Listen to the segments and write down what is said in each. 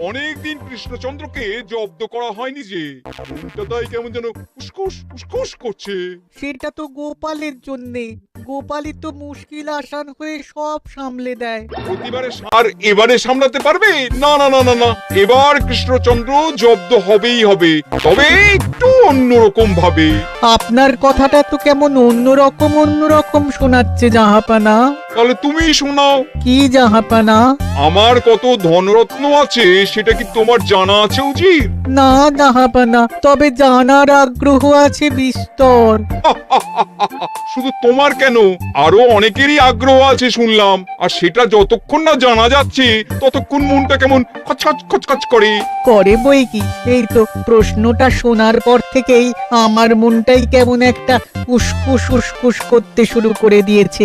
অনেকদিন কৃষ্ণচন্দ্রকে জব্দ করা হয়নি যে, মনটা তাই কেমন যেন উসকুস উসকুস করছে। সেটা তো গোপালের জন্যে। গোপালই তো মুশকিল আসান হয়ে সব সামলে দেয়। প্রতিবারে আর এবারে সামলাতে পারবে? না না না না না, এবার কৃষ্ণচন্দ্র জব্দ হবেই হবে, তবে একটু অন্যরকম ভাবে। আপনার কথাটা তো কেমন অন্যরকম শোনাচ্ছে জাহাপানা। তাহলে তুমি শোনাও। কি জাহাপানা? আমার কত ধনরত্ন আছে সেটা কি তোমার জানা আছে উজির? না জাহাপানা, তবে জানার আগ্রহ আছে বিস্তর। শুধু তোমার কেন, আরো অনেকেরই আগ্রহ আছে শুনলাম, আর সেটা যতক্ষণ না জানা যাচ্ছে ততক্ষণ মনটা কেমন খচখচ খচখচ করে। করে বই কি, এই তো প্রশ্নটা শোনার পর থেকেই আমার মনটাই কেমন একটা উসকুস উসকুস করতে শুরু করে দিয়েছে।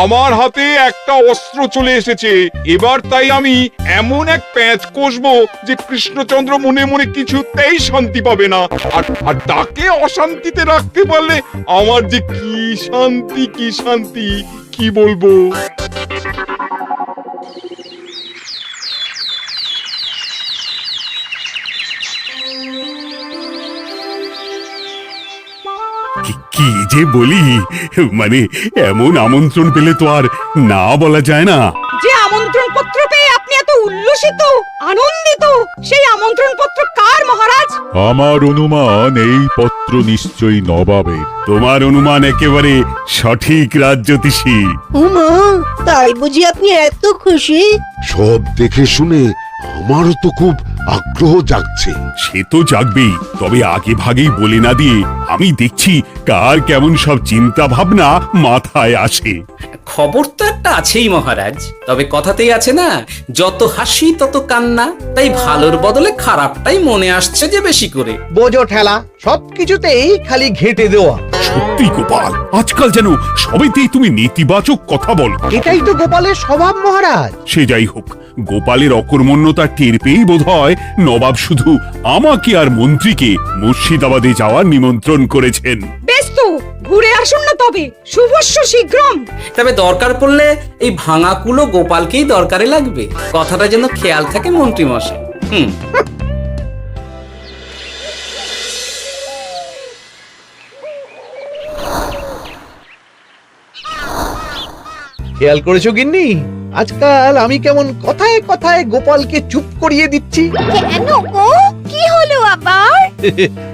আমার হাতে একটা অস্ত্র চলে এসেছে, এবার তাই আমি এমন এক প্যাঁচ কষবো যে কৃষ্ণচন্দ্র মনে মনে কিছুতেই শান্তি পাবে না, আর তাকে অশান্তিতে রাখতে পারলে আমার যে কি শান্তি কি বলবো। কি যে বলি, মানে এমন আমন্ত্রণ পেলে তো আর না বলা যায় না। যে আমন্ত্রণ পত্র পেয়ে আপনি এত উল্লসিত আনন্দিত, সেই আমন্ত্রণ পত্র কার মহারাজ? আমার অনুমান এই পত্র নিশ্চয়ই নবাবের। তোমার অনুমান একেবারে সঠিক রাজ্যতীষী। উমা, তাই বুঝি আপনি এত খুশি? সব দেখে শুনে আমারও তো খুব আগ্রহ জাগছে। সে তো জাগবেই, তবে আগে ভাগেই বলে না দিয়ে আমি দেখছি কার কেমন সব চিন্তা ভাবনা মাথায় আসে। খবর তো একটা আছেই মহারাজ, তবে কথাতেই আছে না, যত হাসি তত কান্না, তাই ভালোর বদলে খারাপটাই মনে আসছে যে বেশি করে। বোঝো ঠেলা, সবকিছুতেই খালি ঘেঁটে দেওয়া। সত্যি গোপাল, আজকাল যেন সবেতেই তুমি নেতিবাচক কথা বলো। এটাই তো গোপালের স্বভাব মহারাজ। সে যাই হোক, গোপালের অকর্মণ্যতা টের পেয়েই বোধহয় নবাব শুধু আমাকে আর মন্ত্রীকে মুর্শিদাবাদে যাওয়ার নিমন্ত্রণ করেছেন। বেশ তো, ঘুরে আসুন না তবে, শুভস্য শীঘ্রম। তবে দরকার পড়লে এই ভাঙা কুলো গোপালকেই দরকারে লাগবে, কথাটা যেন খেয়াল থাকে মন্ত্রী মশাই। খেয়াল করেছো গিন্নি, আজকাল আমি কেমন কথায় কথায় গোপালকে চুপ করিয়ে দিচ্ছি। কেন গো, কি হলো আবার?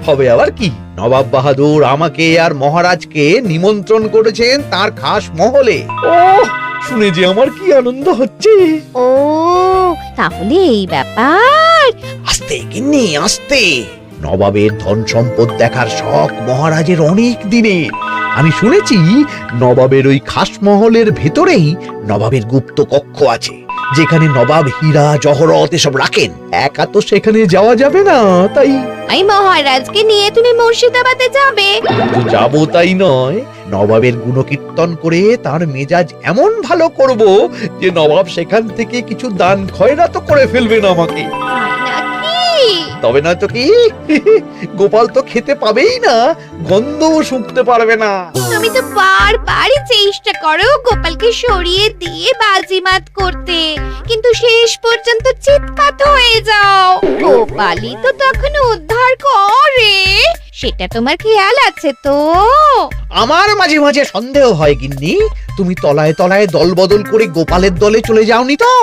হবে আবার কি, নবাব বাহাদুর আমাকে আর মহারাজকে নিমন্ত্রণ করেছেন তার খাস মহলে। ও শুনে যে আমার কি আনন্দ হচ্ছে। ও তাহলে এই ব্যাপার। আস্তে গিন্নি আস্তে, নবাবের ধন সম্পদ দেখার শখ মহারাজের অনেক দিনের। আমি শুনেছি নবাবের ওই খাস মহলের ভেতরেই নবাবের গুপ্ত কক্ষ আছে, যেখানে নবাব হীরা জহরত এসব রাখেন। একা তো সেখানে যাওয়া যাবে না, তাই এই মহারাজকে নিয়ে তুমি মুর্শিদাবাদে যাবে? যাবো তাই নয়, নবাবের গুণকীর্তন করে তার মেজাজ এমন ভালো করব যে নবাব সেখান থেকে কিছু দান খয়রাত করে ফেলবেন আমাকে। তবে না তো কি, গোপাল তো খেতে পাবেই না, গন্ধও শুঁকতে পারবে না। তুমি তো বারবারই চেষ্টা করো গোপালকে সরিয়ে দিয়ে বাজিমাত করতে, কিন্তু শেষ পর্যন্ত চিৎকার হয়ে যাও। গোপালই তো তখন উদ্ধার করে, সেটা তোমার খেয়াল আছে তো? আমার মাঝে মাঝে সন্দেহ হয় গিন্নি, তুমি তলায় তলায় দল বদল করে গোপালের দলে চলে যাওনি তো?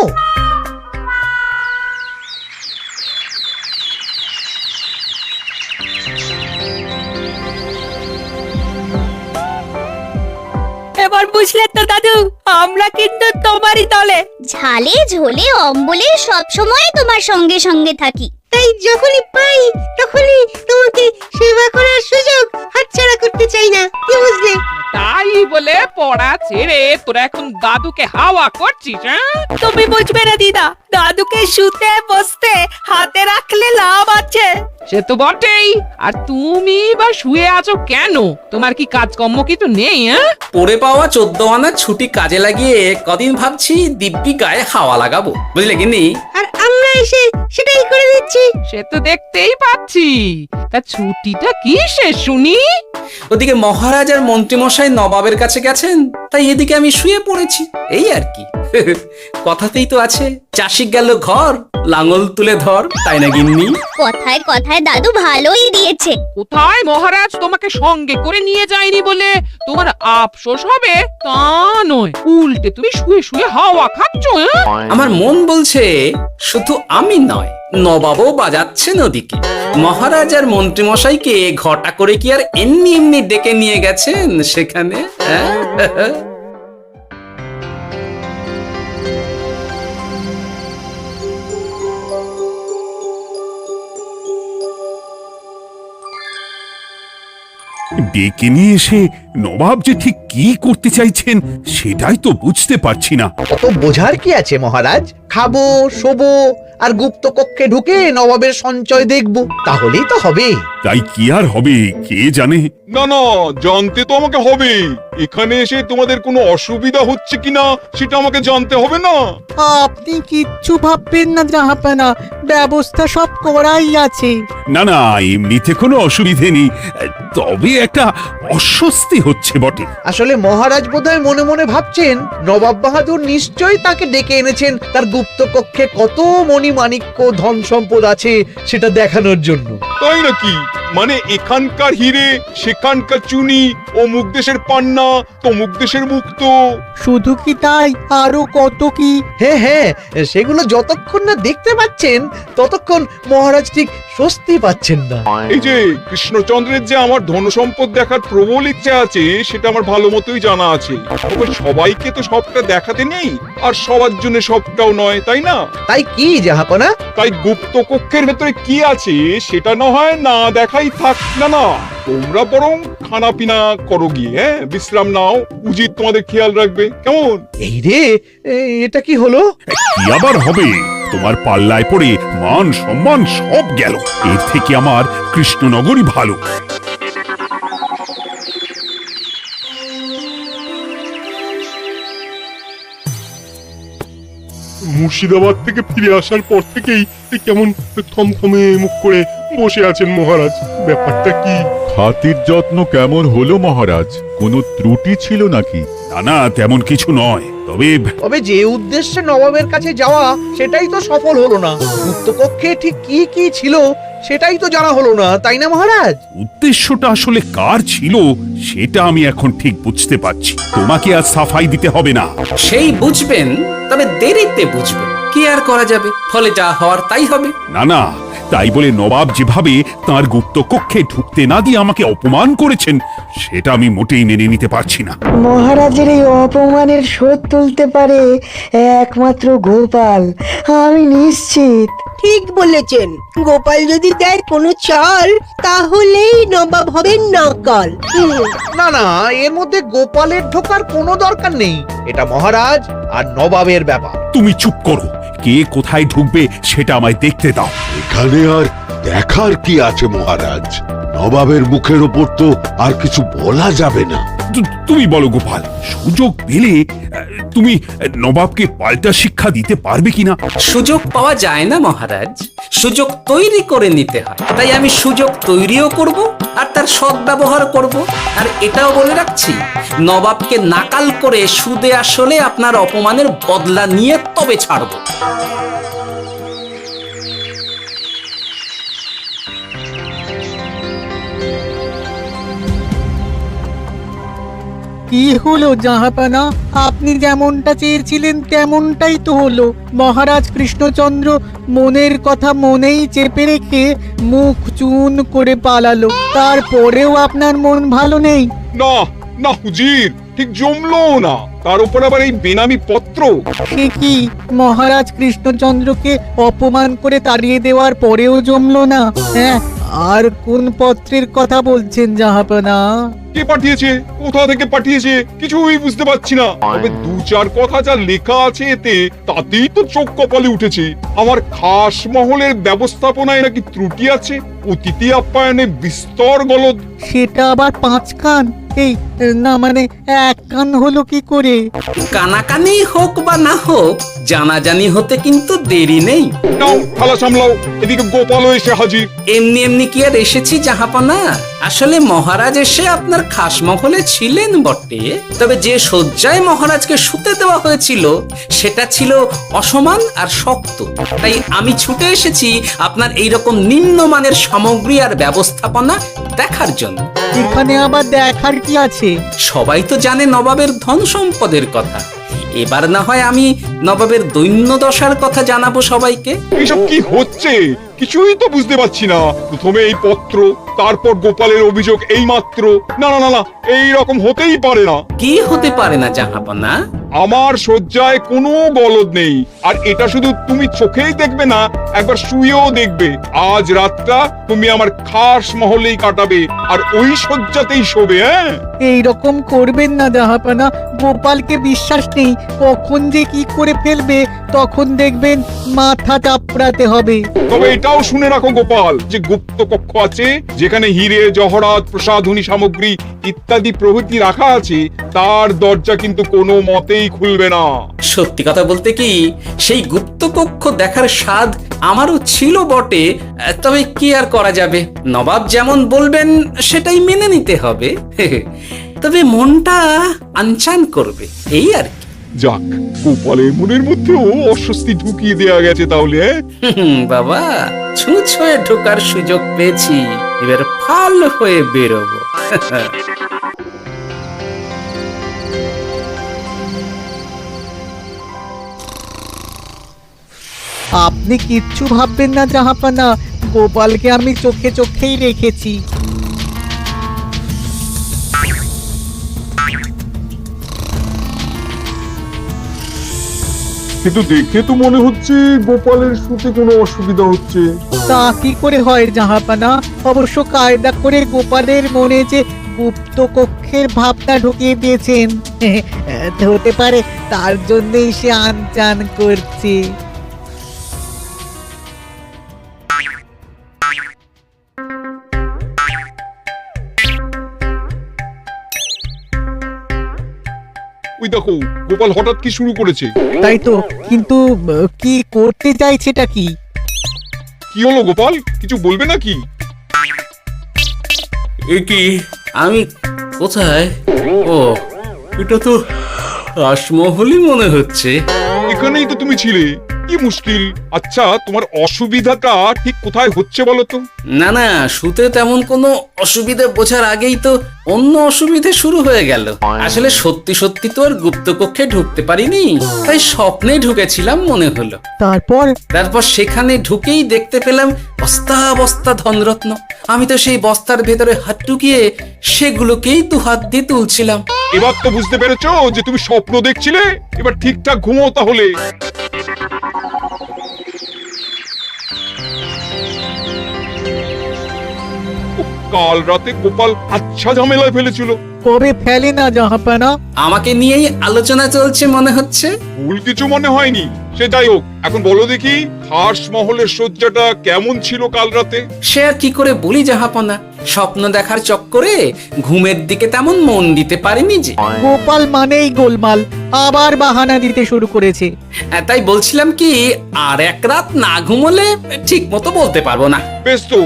এবার বুঝলে তো দাদু, আমরা কিন্তু তোমারই দলে। ঝালে ঝোলে অম্বলে সব সময় তোমার সঙ্গে সঙ্গে থাকি, তাই যখনই পাই তখনই তোমাকে সেবা করার সুযোগ হাতছাড়া করতে চাই না, কি বুঝলে? তাই বলে পড়া ছেড়ে তোরা এখন দাদুকে হাওয়া করছিস? তুমি বুঝবে না দিদা, দাদুকে শুতে বসতে হাতে রাখলে লাভ আছে। সে তো বটেই, আর তুমি বা শুয়ে আছো কেন? তোমার কি কাজকর্ম কিছু নেই? পড়ে পাওয়া 14 আনা ছুটি কাজে লাগিয়ে কদিন ভাবছি দিব্যি গায়ে হাওয়া লাগাবো, বুঝলে গিন্নি? আর আমরা এসে সেটাই করে দিচ্ছি। সে তো দেখতেই পাচ্ছি, তা ছুটিটা কি সে শুনি? ওদিকে মহারাজ আর মন্ত্রীমশাই নবাবের কাছে গেছেন, তাই এদিকে আমি শুয়ে পড়েছি, এই আর কি। কথাতেই তো আছে, চাষি গেল ঘর, লাঙল তুলে ধর, তাই না গিন্নি? কথায় কথায় দাদু ভালোই দিয়েছে। কোথায় মহারাজ তোমাকে সঙ্গে করে নিয়ে যায়নি বলে তোমার আফসোস হবে তা নয়, উল্টে তুমি শুয়ে শুয়ে হাওয়া খাচ্ছ। আমার মন বলছে শুধু আমি নয়, নবাবও বাজাচ্ছেন ওদিকে। মহারাজ আর মন্ত্রীমশাইকে ঘটা করে কি আর এমনি এমনি ডেকে নিয়ে গেছেন সেখানে? হ্যাঁ? ডেকে নিয়ে এসে নবাব যে ঠিক কি করতে চাইছেন সেটাই তো বুঝতে পারছি না। অত বোঝার কি আছে মহারাজ? খাবো, শোবো আর গুপ্ত কক্ষে ঢুকে নবাবের সঞ্চয় দেখবো, তাহলেই তো হবে। তাই কি আর হবে কে জানে। না না, জানতে তো আমাকে হবে। এখানে এসে তোমাদের কোনো অসুবিধা হচ্ছে কিনা সেটা আমাকে জানতে হবে না? আপনি কিচ্ছু ভাববেন না জাহাপানা, ব্যবস্থা সব করাই আছে। না না, এমনিতে কোনো অসুবিধে নেই, তবে একটা অস্বস্তি হচ্ছে বটে। আসলে মহারাজ বোধহয় মনে মনে ভাবছেন নবাব বাহাদুর নিশ্চয়ই তাকে ডেকে এনেছেন তার গুপ্ত কক্ষে কত মণিমাণিক্য ধন সম্পদ আছে সেটা দেখানোর জন্য। তাই নাকি? মানে এখানকার হিরে, সেখানকার চুনি, অমুক দেশের পান্না, তমুক দেশের মুক্ত। শুধু কি তাই, আরো কত কি। হ্যাঁ হ্যাঁ, সেগুলো যতক্ষণ না দেখতে পাচ্ছেন ততক্ষণ মহারাজ ঠিক স্বস্তি পাচ্ছেন না। এই যে কৃষ্ণচন্দ্রের যে আমার ধন সম্পদ দেখার প্রবল ইচ্ছা আছে সেটা আমার ভালো মতোই জানা আছে। তবে সবাইকে তো সবটা দেখাতে নেই, আর সবার জন্য সবটাও নয়, তাই না? তাই কি জাহাপনা? তাই গুপ্ত কক্ষের ভেতরে কি আছে সেটা না হয় না দেখাই থাক। না না, তোমরা বরং খানা পিনা করো গিয়ে, হ্যাঁ, বিশ্রাম নাও। উচিত তোমাদের খেয়াল রাখবে, কেমন? এই রে, এটা কি হলো? কি আবার হবে? তোমার পাল্লায় পড়ে মান সম্মান সব গেল। এর থেকে আমার কৃষ্ণনগরই ভালো। মুর্শিদাবাদ থেকে ফিরে আসার পর থেকেই কেমন থমথমে মুখ করে বসে আছেন মহারাজ। ব্যাপারটা কি? খাতির যত্ন কেমন হলো মহারাজ? কোনো ত্রুটি ছিল নাকি? না না, তেমন কিছু নয়, তবে যে উদ্দেশ্যে নবাবের কাছে যাওয়া সেটাই তো সফল হলো না। গুপ্ত কক্ষে ঠিক কি কি ছিল সেটাই তো জানা হলো না, তাই না মহারাজ? উদ্দেশ্যটা আসলে কার ছিল সেটা আমি এখন ঠিক বুঝতে পারছি। তোমাকে আর সাফাই দিতে হবে না। সেই বুঝবেন, তবে দেরিতে বুঝবেন। কি আর করা যাবে, ফলে যা হওয়ার তাই হবে। না না, তাই বলে নবাব যেভাবে তার গুপ্ত কক্ষে ঢুকতে না দিয়ে আমাকে অপমান করেছেন সেটা আমি মোটেই মেনে নিতে পারছি না। মহারাজের এই অপমানের শোধ তুলতে পারে একমাত্র গোপাল, আমি নিশ্চিত। ঠিক বলেছেন, গোপাল যদি দেয় কোনো চাল তাহলেই নবাব হবেন নকল। না না, এর মধ্যে গোপালের ঢোকার কোনো দরকার নেই। এটা মহারাজ আর নবাবের ব্যাপার। তুমি চুপ করো, কে কোথায় ঢুকবে সেটা আমায় দেখতে দাও। এখানে আর দেখার কি আছে মহারাজ? নবাবের মুখের ওপর তো আর কিছু বলা যাবে না। তুমি বলো গোপাল, সুযোগ পেলে তুমি নবাবকে পাল্টা শিক্ষা দিতে পারবে কিনা? সুযোগ পাওয়া যায় না মহারাজ, সুযোগ তৈরি করে নিতে হয়। তাই আমি সুযোগ তৈরিও করব আর তার সদ্ব্যবহার করব। আর এটাও বলে রাখছি, নবাবকে নাকাল করে সুদে আসলে আপনার অপমানের বদলা নিয়ে তবে ছাড়ব। কি হলো জাহাপানা? আপনি যেমনটা চেয়েছিলেন তেমনটাই তো হলো। মহারাজ কৃষ্ণচন্দ্র মনের কথা মনেই চেপে রেখে মুখ চুন করে পালালো, তারপরেও আপনার মন ভালো নেই? না না হুজির, ঠিক জমলো না। তার উপর আবার এই বেনামি পত্র। সে কি, মহারাজ কৃষ্ণচন্দ্রকে অপমান করে তাড়িয়ে দেওয়ার পরেও জমলো না? হ্যাঁ, আর কোন পত্রের কথা বলছেন জাহাপানা? কে পাঠিয়েছে, কোথা থেকে পাঠিয়েছে কিছুই বুঝতে পারছি না। তবে দু চার কথা যা লেখা আছে এতে, তাতেই তো চোখ কপালে উঠেছে। আমার খাস মহলের ব্যবস্থাপনায় নাকি ত্রুটি আছে, অতিথি আপ্যায়নে বিস্তর গলদ। সেটা আবার 5 কান? এই না, মানে 1 কান হলো কি করে? কানাকানি হোক বা না হোক, জানাজানি হতে কিন্তু দেরি নেই। নাও থালা সামলাও, এদিকে গোপালও এসে হাজির। এমনি এমনি কি আর এসেছি জাহাপনা? আসলে মহারাজ এসে আপনার খাসমহলে ছিলেন বটে, তবে যে শয্যায় মহারাজকে শুতে দেওয়া হয়েছিল সেটা ছিল অসমান আর শক্ত। তাই আমি ছুটে এসেছি আপনার এইরকম নিম্নমানের সামগ্রী আর ব্যবস্থাপনা দেখার জন্য। এখানে আবার দেখার কি আছে? সবাই তো জানে নবাবের ধন সম্পদের কথা, এবার না হয় আমি নবাবের দৈন্য দশার কথা জানাবো সবাইকে। এইসব কি হচ্ছে কিছুই তো বুঝতে পারছি না। প্রথমে এই পত্র, তারপর গোপালের অভিযোগ এই মাত্র। না না না না, এইরকম হতেই পারে না। কি হতে পারে না জাহাপনা? আমার শয্যায় কোনো গলদ নেই, আর এটা শুধু তুমি চোখেই দেখবে না, একবার শুয়েও দেখবে। আজ রাতটা তুমি আমার খাস মহলেই কাটাবে, আর ওই শয্যাতেই শোবে। হ্যাঁ, এইরকম করবেন না জাহাপানা, গোপালকে বিশ্বাস নেই, কখন যে কি করে ফেলবে তখন দেখবেন মাথা চাপড়াতে হবে। তবে এটাও শুনে রাখো গোপাল, যে গুপ্ত কক্ষ আছে যেখানে হিরে জহরাত প্রসাধনী সামগ্রী ইত্যাদি প্রভৃতি রাখা আছে, তার দরজা কিন্তু কোনো মতেই খুলবে না। সত্যি কথা বলতে কি, সেই গুপ্ত কক্ষ দেখার স্বাদ আমারও ছিল বটে, তবে কি আর করা যাবে, নবাব যেমন বলবেন সেটাই মেনে নিতে হবে। তবে মনটা আনচান করবে, এই আর কি। যাক, গোপালের মনের মধ্যেও অস্বস্তি ঢুকিয়ে দেয়া গেছে তাহলে। বাবা, ছুঁচ হয়ে ঢোকার সুযোগ পেয়েছি, এবার ফাল হয়ে বেরোবো। আপনি কিচ্ছু ভাববেন না জাহাপানা, গোপালকে আমি চোখে চোখেই রেখেছি। কিন্তু দেখে তো মনে হচ্ছে গোপালের শুতে কোনো অসুবিধা হচ্ছে। তা কি করে হয় জাহাপানা? অবশ্য কায়দা করে গোপালের মনে যে গুপ্ত কক্ষের ভাবনা ঢুকিয়ে দিয়েছেন, হতে পারে তার জন্যই সে আনচান করছে। ওই দেখো, গোপাল হঠাৎ কি শুরু করেছে। তাই তো, কিন্তু কি করতে চাইছেটা কি? কি হলো গোপাল, কিছু বলবে নাকি? কি আমি কোথায়? ও, এটা তো রাসমহলই মনে হচ্ছে। এখানেই তো তুমি ছিলে, কি মুশকিল। আচ্ছা, তোমার অসুবিধাটা ঠিক কোথায় হচ্ছে বলো তো? না না, শুতে তেমন কোনো অসুবিধা বোঝার আগেই তো অন্য অসুবিধে শুরু হয়ে গেল। আসলে সত্যি সত্যি তো আর গুপ্তকক্ষে ঢুকতে পারিনি, তাই স্বপ্নে ঢুকেছিলাম মনে হলো। তারপর সেখানে ঢুকেই দেখতে পেলাম বস্তা বস্তা ধনরত্ন। আমি তো সেই বস্তার ভেতরে হাত ঢুকিয়ে সেগুলোকেই দু হাত দিয়ে তুলছিলাম। এবার তো বুঝতে পেরেছো যে তুমি স্বপ্ন দেখছিলে। এবার ঠিকঠাক ঘুমো তাহলে। কাল রাতে গোপাল আচ্ছা ঝামেলায় ফেলেছিল। কবে ফেলে না জাহাপানা? আমাকে নিয়েই আলোচনা চলছে মনে হচ্ছে। ভুল কিছু মনে হয়নি, সে যাই হোক। এখন বলো দেখি, খাস মহলের শয্যাটা কেমন ছিল কাল রাতে? সে আর কি করে বলি জাহাপনা, স্বপ্ন দেখার চক্করে ঘুমের দিকে তেমন মন দিতে পারিনি যে। গোপাল মানেই গোলমাল, আবার বাহানা দিতে শুরু করেছে। তাই বলছিলাম কি, আর এক রাত না ঘুমোলে ঠিক মতো বলতে পারবো না। বেশ তো,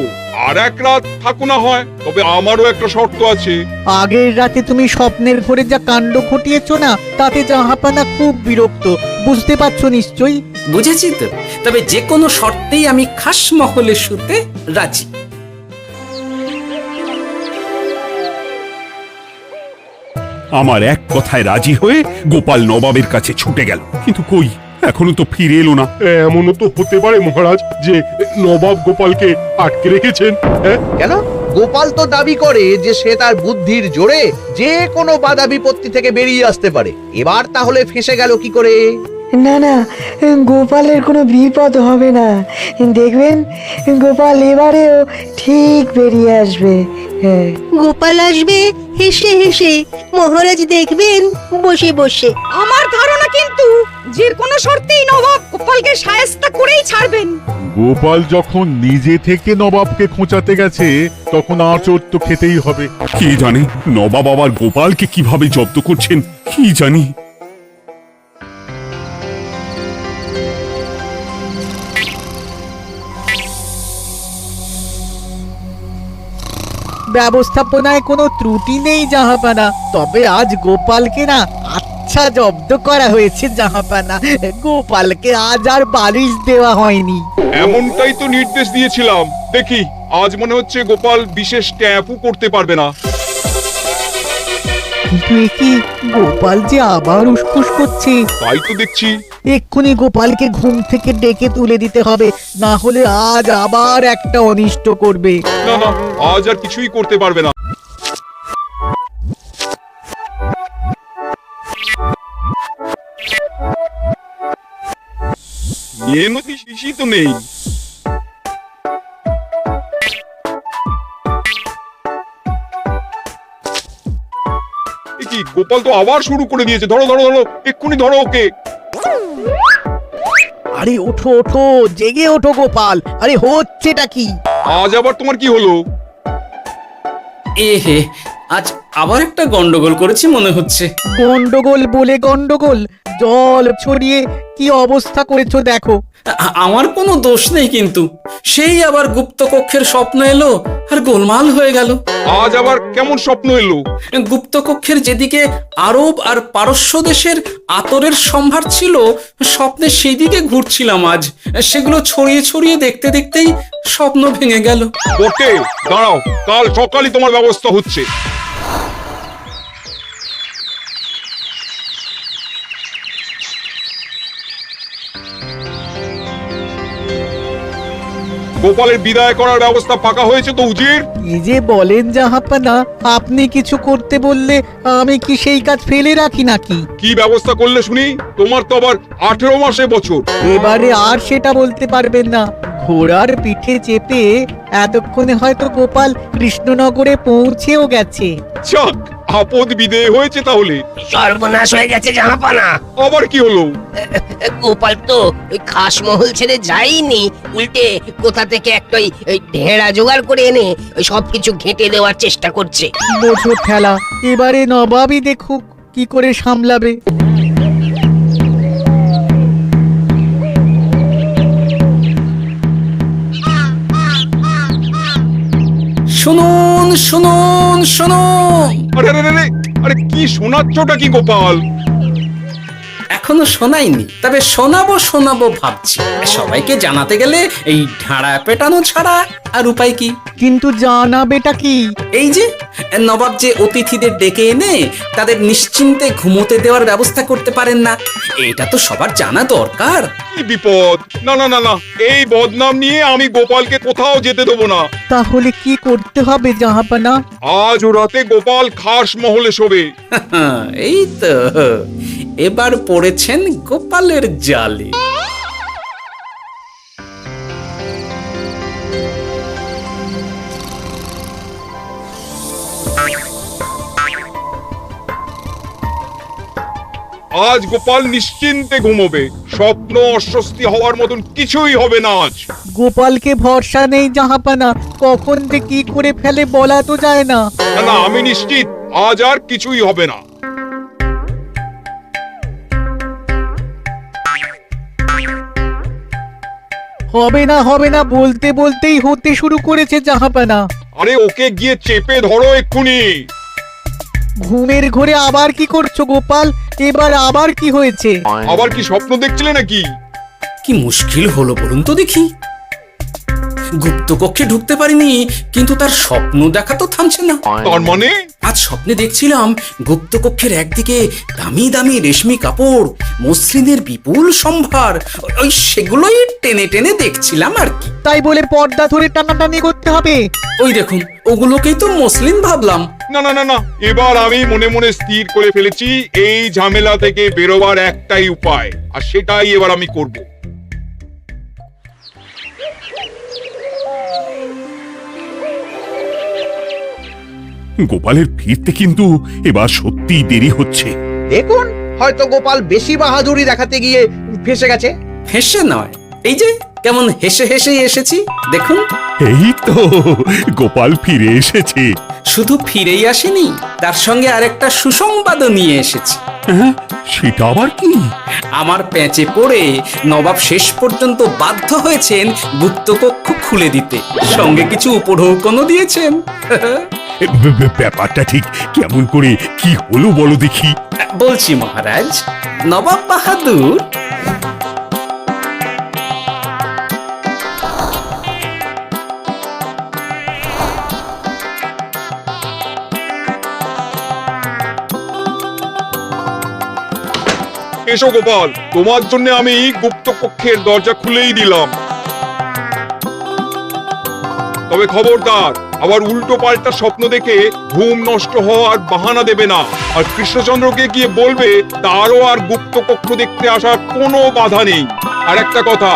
আর এক রাত থাকো না হয়, তবে আমারও একটা শর্ত আছে। আগের রাতে তুমি স্বপ্নের ঘরে যা কাণ্ড ঘটিয়েছো না, তাতে জাহাপানা খুব বিরক্ত, বুঝতে পারছো নিশ্চয়ই। বুঝেছি তো, তবে যে কোনো শর্তেই আমি খাস মহলে শুতে রাজি। আমার এক কথায় রাজি হয়ে গোপাল নবাবের কাছে ছুটে গেল, কিন্তু কই, এখনো তো ফিরে এলো না। এমনও তো হতে পারে মহারাজ যে নবাব গোপালকে আটকে রেখেছেন। কেন? গোপাল তো দাবি করে যে সে তার বুদ্ধির জোরে যে কোনো বাধা বিপত্তি থেকে বেরিয়ে আসতে পারে। এবার তাহলে ফেঁসে গেল কি করে? না না, গোপালের কোনো বিপদ হবে না, দেখবেন গোপাল এবারেও ঠিক বেরিয়ে আসবে। হ্যাঁ, গোপাল আসবে হেসে হেসে, মহারাজ দেখবেন বসে বসে। আমার ধারণা কিন্তু যে কোনো শর্তেই নবাব গোপালকে শায়েস্তা করেই ছাড়বেন। গোপাল যখন নিজে থেকে নবাবকে খোঁচাতে গেছে, তখন আঁচড় তো খেতেই হবে। কি জানে নবাব আবার গোপালকে কিভাবে জব্দ করছেন, কি জানি। ব্যবস্থাপনায় কোনো ত্রুটি নেই জাহাপানা, তবে আজ গোপালকে না আচ্ছা জব্দ করা হয়েছে জাহাপানা। গোপালকে আজ আর বালিশ দেওয়া হয়নি। এমনটাই তো নির্দেশ দিয়েছিলাম। দেখি আজ মনে হচ্ছে গোপাল বিশেষ ট্যাপও করতে পারবে না। কিন্তু এ কি, গোপাল যে আবার উসখুস করছে। তাই তো দেখছি। এক্ষুনি গোপালকে ঘুম থেকে ডেকে তুলে দিতে হবে, না হলে আজ আবার একটা অনিষ্ট করবে। না না, আজ আর কিছুই করতে পারবে না। নিয়মতি শিশি তো নেই। এ কি, গোপাল তো আবার শুরু করে দিয়েছে। ধরো ধরো ধরো, এক্ষুনি ধরো ওকে। আরে ওঠো ওঠো, জেগে ওঠো গোপাল। আরে হচ্ছেটা কি? আজ আবার তোমার কি হলো? এ হে, আজ আবার একটা গন্ডগোল করেছি মনে হচ্ছে। গন্ডগোল বলে গন্ডগোল, জল ছড়িয়ে কি অবস্থা করেছো দেখো। আমার কোনো দোষ নেই, কিন্তু সেই আবার গুপ্তকক্ষের স্বপ্ন এলো আর গোলমাল হয়ে গেল। আজ আবার কেমন স্বপ্ন এলো? গুপ্তকক্ষের যেদিকে আরব আর পারস্য দেশের আতরের সম্ভার ছিল, স্বপ্নে সেই দিকে ঘুরছিলাম আজ। সেগুলো ছড়িয়ে ছড়িয়ে দেখতে দেখতেই স্বপ্ন ভেঙে গেল। বটে, দাঁড়াও, কাল সকালই তোমার ব্যবস্থা হচ্ছে। গোপালের বিদায় করার ব্যবস্থা পাকা হয়েছে তো উজির? কি যে বলেন জাহাপানা, আপনি কিছু করতে বললে আমি কি সেই কাজ ফেলে রাখি নাকি? কি ব্যবস্থা করলে শুনি? তোমার তো আবার 18 মাসে বছর। এবারে আর সেটা বলতে পারবেন না। ঘোড়ার পিঠে চেপে এতক্ষণে হয়তো গোপাল কৃষ্ণনগরে পৌঁছেও গেছে। যাক, আপদ বিদেয় হয়েছে তাহলে। সর্বনাশ হয়ে গেছে জাহাপানা। আবার কি হলো? গোপাল তো ওই খাসমহল ছেড়ে যায়নি, উল্টে কোথা থেকে একটা ওই ঢেড়া জোগাড় করে এনে ওই সবকিছু ঘেঁটে দেওয়ার চেষ্টা করছে। বোঝো ঠেলা, এবারে নবাবই দেখুক কি করে সামলাবে। শুনুন শুনুন শুনুন, আরে আরে আরে, আরে কি শোনাচ্ছটা কি গোপাল? এখনো শোনাইনি, তবে শোনাবো শোনাবো ভাবছি। সবাইকে জানাতে গেলে এই ঢাড়া পেটানো ছাড়া আর উপায় কি? কিন্তু জানাবেটা কি? এই যে নবাব যে অতিথিদের ডেকে এনে তাদের নিশ্চিন্তে ঘুমোতে দেওয়ার ব্যবস্থা করতে পারেন না, এটা তো সবার জানা দরকার। কি বিপদ! না না না না, এই বদনাম নিয়ে আমি গোপালকে কোথাও যেতে দেবো না। তাহলে কি করতে হবে জাহাপানা? আজ ও রাতে গোপাল খাস মহলে শোবে। এই তো এবার পড়েছেন গোপালের জালে। আজ গোপাল নিশ্চিন্তে ঘুমোবে। স্বপ্ন অস্বস্তি হওয়ার মতন কিছুই হবে না আজ। গোপালকে ভরসা নেই জাহাপানা, কখন যে কি করে ফেলে বলা তো যায় না। না না, আমি নিশ্চিত আজ আর কিছুই হবে না। হবে না বলতে বলতেই হতে শুরু করেছে জাহাপানা। আরে ওকে গিয়ে চেপে ধরো এক্ষুনি। ঘুমের ঘোরে আবার কি করছো গোপাল? এবার আবার কি হয়েছে? আবার কি স্বপ্ন দেখছিলে নাকি? কি মুশকিল হলো বলুন তো দেখি। গুপ্তকক্ষে ঢুকতে পারিনি, কিন্তু তার স্বপ্ন দেখা তো থামছে না। তার মানে? আজ স্বপ্নে দেখছিলাম গুপ্তকক্ষের একদিকে দামি দামি রেশমি কাপড়, মসৃণের বিপুল সম্ভার, ওই সেগুলোই টেনে টেনে দেখছিলাম আর কি। তাই বলে পর্দা ধরে টানাটানি করতে হবে? ওই দেখুন, ওগুলোকেই তো মসলিন ভাবলাম। না না না না, এবার আমি মনে মনে স্থির করে ফেলেছি এই ঝামেলা থেকে বেরোবার একটাই উপায়, আর সেটাই এবার আমি করব। গোপালের ফিরতে কিন্তু এবার সত্যি দেরি হচ্ছে। দেখুন, হয়তো গোপাল বেশি বাহাদুরি দেখাতে গিয়ে ফেসে গেছে। হেসে নয়, এই যে কেমন হেসে হেসেই এসেছি দেখুন। এই তো গোপাল ফিরে এসেছে। শুধু ফিরেই আসেনি, তার সঙ্গে আরেকটা সুসংবাদও নিয়ে এসেছি। হ্যাঁ, সেটা আবার কি? আমার প্যাঁচে পড়ে নবাব শেষ পর্যন্ত বাধ্য হয়েছেন গুপ্তকক্ষ খুলে দিতে, সঙ্গে কিছু উপঢৌকনও দিয়েছেন। ব্যাপারটা ঠিক কেমন করে কি হলো বলো দেখি। বলছি মহারাজ, নবাব বাহাদুর এসো গোপাল, তোমার জন্য আমি গুপ্ত কক্ষের দরজা খুলেই দিলাম। তবে খবরদার, আবার উল্টো পাল্টা স্বপ্ন দেখে ঘুম নষ্ট হওয়ার বাহানা দেবে না। আর কৃষ্ণচন্দ্রকে গিয়ে বলবে তারও আর গুপ্ত কক্ষ দেখতে আসার কোনো বাধা নেই। আর একটা কথা,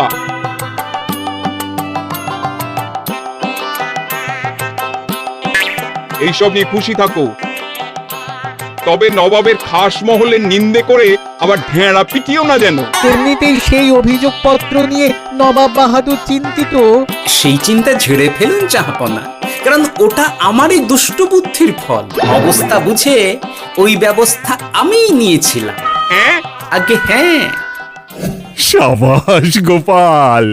এইসব নিয়ে খুশি থাকো, তবে নবাবের খাস মহলের নিন্দে করে আবার ঢেঁড়া পিটিও না যেন। এমনিতেই সেই অভিযোগপত্র নিয়ে নবাব বাহাদুর চিন্তিত। সেই চিন্তা ঝেড়ে ফেলুন জাহাপনা, কারণ ওটা আমারই দুষ্ট বুদ্ধির ফল। অবস্থা বুঝে ওই ব্যবস্থা আমিই নিয়েছিলাম। হ্যাঁ, আগে হ্যাঁ। সাবাস গোপাল,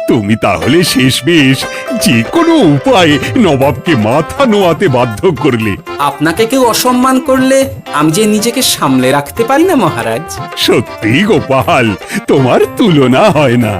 তুমি তাহলে শেষমেশ যে কোনো উপায়ে নবাবকে মাথা নোয়াতে বাধ্য করলে। আপনাকে কেউ অসম্মান করলে আমি যে নিজেকে সামলে রাখতে পারি না মহারাজ। সত্যি গোপাল, তোমার তুলনা হয় না।